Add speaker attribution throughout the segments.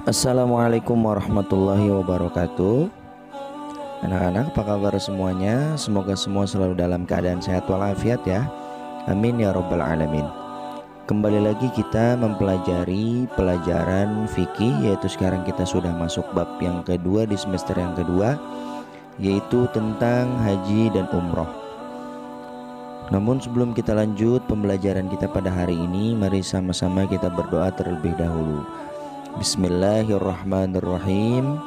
Speaker 1: Assalamualaikum warahmatullahi wabarakatuh. Anak-anak, apa kabar semuanya? Semoga semua selalu dalam keadaan sehat walafiat ya. Amin ya rabbal alamin. Kembali lagi kita mempelajari pelajaran fikih, yaitu sekarang kita sudah masuk bab yang kedua di semester yang kedua, yaitu tentang haji dan umroh. Namun sebelum kita lanjut pembelajaran kita pada hari ini, mari sama-sama kita berdoa terlebih dahulu. Bismillahirrahmanirrahim.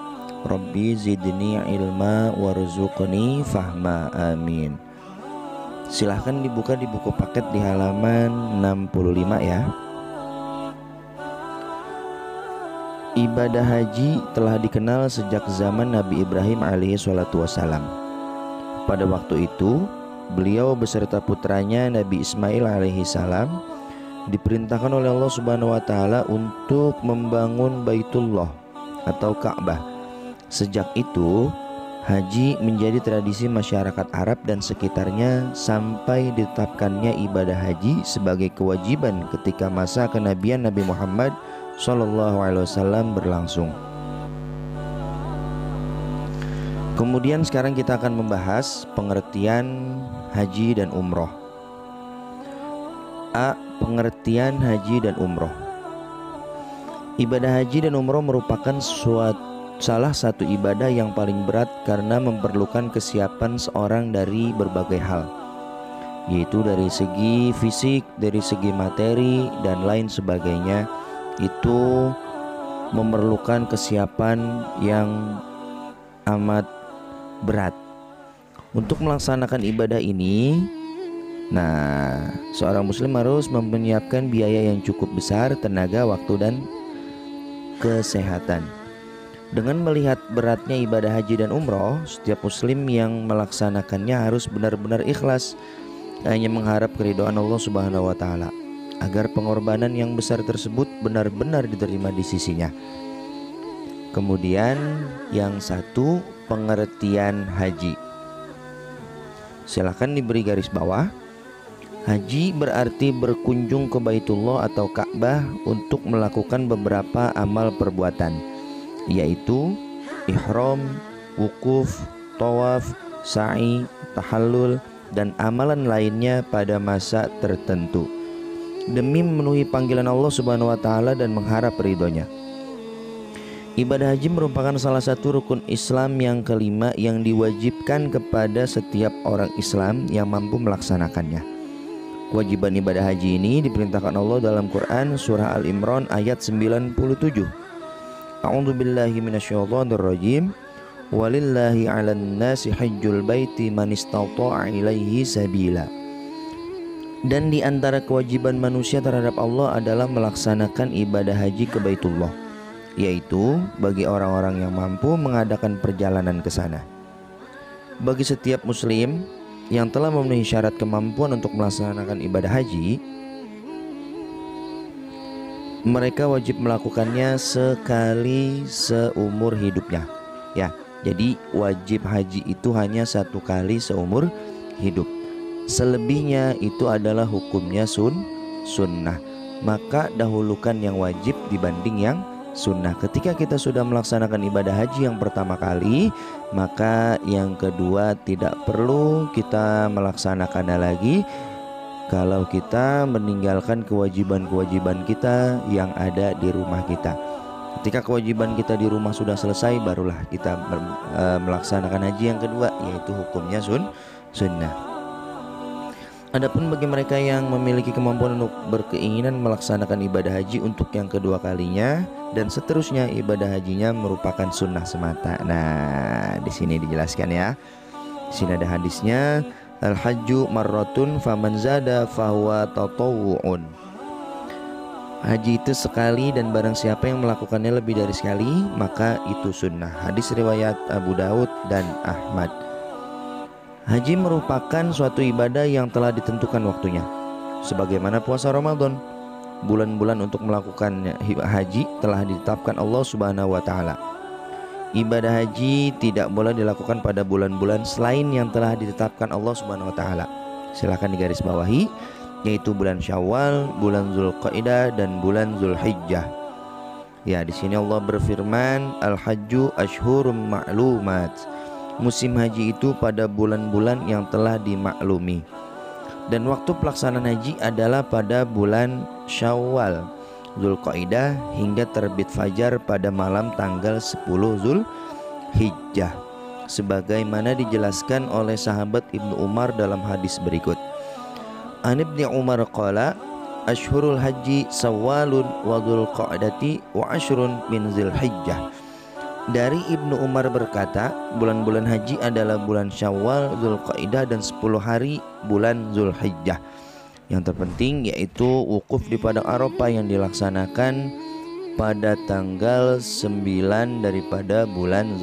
Speaker 1: Rabbi zidni ilma warzuqni fahma, amin. Silahkan dibuka di buku paket di halaman 65 ya. Ibadah haji telah dikenal sejak zaman Nabi Ibrahim alaihi salatu wassalam. Pada waktu itu, beliau beserta putranya Nabi Ismail alaihi salam diperintahkan oleh Allah Subhanahu wa taala untuk membangun Baitullah atau Ka'bah. Sejak itu, haji menjadi tradisi masyarakat Arab dan sekitarnya sampai ditetapkannya ibadah haji sebagai kewajiban ketika masa kenabian Nabi Muhammad SAW berlangsung. Kemudian sekarang kita akan membahas pengertian haji dan umroh. A. Pengertian haji dan umroh. Ibadah haji dan umroh merupakan salah satu ibadah yang paling berat karena memerlukan kesiapan seorang dari berbagai hal, yaitu dari segi fisik, dari segi materi, dan lain sebagainya. Itu memerlukan kesiapan yang amat berat. Untuk melaksanakan ibadah ini, seorang muslim harus menyiapkan biaya yang cukup besar, tenaga, waktu, dan kesehatan. Dengan melihat beratnya ibadah haji dan umroh, setiap muslim yang melaksanakannya harus benar-benar ikhlas, hanya mengharap keridhaan Allah Subhanahu wa taala, agar pengorbanan yang besar tersebut benar-benar diterima di sisinya. Kemudian yang satu, pengertian haji. Silahkan diberi garis bawah. Haji berarti berkunjung ke Baitullah atau Ka'bah untuk melakukan beberapa amal perbuatan, yaitu ihram, wukuf, tawaf, sa'i, tahallul, dan amalan lainnya pada masa tertentu, demi memenuhi panggilan Allah Subhanahu wa taala dan mengharap ridhonya. Ibadah haji merupakan salah satu rukun Islam yang kelima yang diwajibkan kepada setiap orang Islam yang mampu melaksanakannya. Kewajiban ibadah haji ini diperintahkan Allah dalam Quran surah Al-Imran ayat 97. A'udzu billahi minasyaitonir rajim. Walillahi 'alan nasi hajjul baiti man istata'a ilaihi sabila. Dan di antara kewajiban manusia terhadap Allah adalah melaksanakan ibadah haji ke Baitullah, yaitu bagi orang-orang yang mampu mengadakan perjalanan ke sana. Bagi setiap muslim yang telah memenuhi syarat kemampuan untuk melaksanakan ibadah haji, mereka wajib melakukannya sekali seumur hidupnya. Ya, jadi wajib haji itu hanya satu kali seumur hidup. Selebihnya itu adalah hukumnya sunnah. Maka dahulukan yang wajib dibanding yang sunnah. Ketika kita sudah melaksanakan ibadah haji yang pertama kali, maka yang kedua tidak perlu kita melaksanakannya lagi kalau kita meninggalkan kewajiban-kewajiban kita yang ada di rumah kita. Ketika kewajiban kita di rumah sudah selesai, barulah kita melaksanakan haji yang kedua, yaitu hukumnya sunnah. Adapun bagi mereka yang memiliki kemampuan untuk berkeinginan melaksanakan ibadah haji untuk yang kedua kalinya dan seterusnya, ibadah hajinya merupakan sunnah semata. Nah, di sini dijelaskan ya. Di sini ada hadisnya, al-hajju marratun faman zada fahuwa tatawwu'un. Haji itu sekali dan barang siapa yang melakukannya lebih dari sekali, maka itu sunnah. Hadis riwayat Abu Daud dan Ahmad. Haji merupakan suatu ibadah yang telah ditentukan waktunya, sebagaimana puasa Ramadan. Bulan-bulan untuk melakukan haji telah ditetapkan Allah Subhanahu wa taala. Ibadah haji tidak boleh dilakukan pada bulan-bulan selain yang telah ditetapkan Allah Subhanahu wa taala. Silakan digarisbawahi, yaitu bulan Syawal, bulan Zulqa'dah, dan bulan Zulhijjah. Ya, di sini Allah berfirman, Al-Hajju Ashhurum Ma'lumat. Musim haji itu pada bulan-bulan yang telah dimaklumi. Dan waktu pelaksanaan haji adalah pada bulan Syawal, Zulqaidah hingga terbit fajar pada malam tanggal 10 Zulhijjah, sebagaimana dijelaskan oleh sahabat Ibnu Umar dalam hadis berikut. An Ibnu Umar qala Ashhurul haji Sawalun wa Dzulqa'dati wa ashrun min Zulhijjah. Dari Ibnu Umar berkata, bulan-bulan haji adalah bulan Syawal, Dzulqa'dah dan 10 hari bulan Zulhijjah. Yang terpenting yaitu wukuf di padang Arafah yang dilaksanakan pada tanggal 9 daripada bulan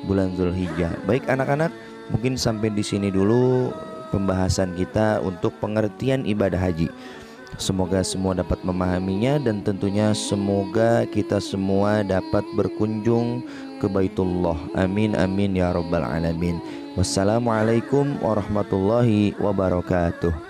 Speaker 1: Zulhijjah. Baik anak-anak, mungkin sampai di sini dulu pembahasan kita untuk pengertian ibadah haji. Semoga semua dapat memahaminya dan tentunya semoga kita semua dapat berkunjung ke Baitullah. Amin amin ya rabbal alamin. Wassalamualaikum warahmatullahi wabarakatuh.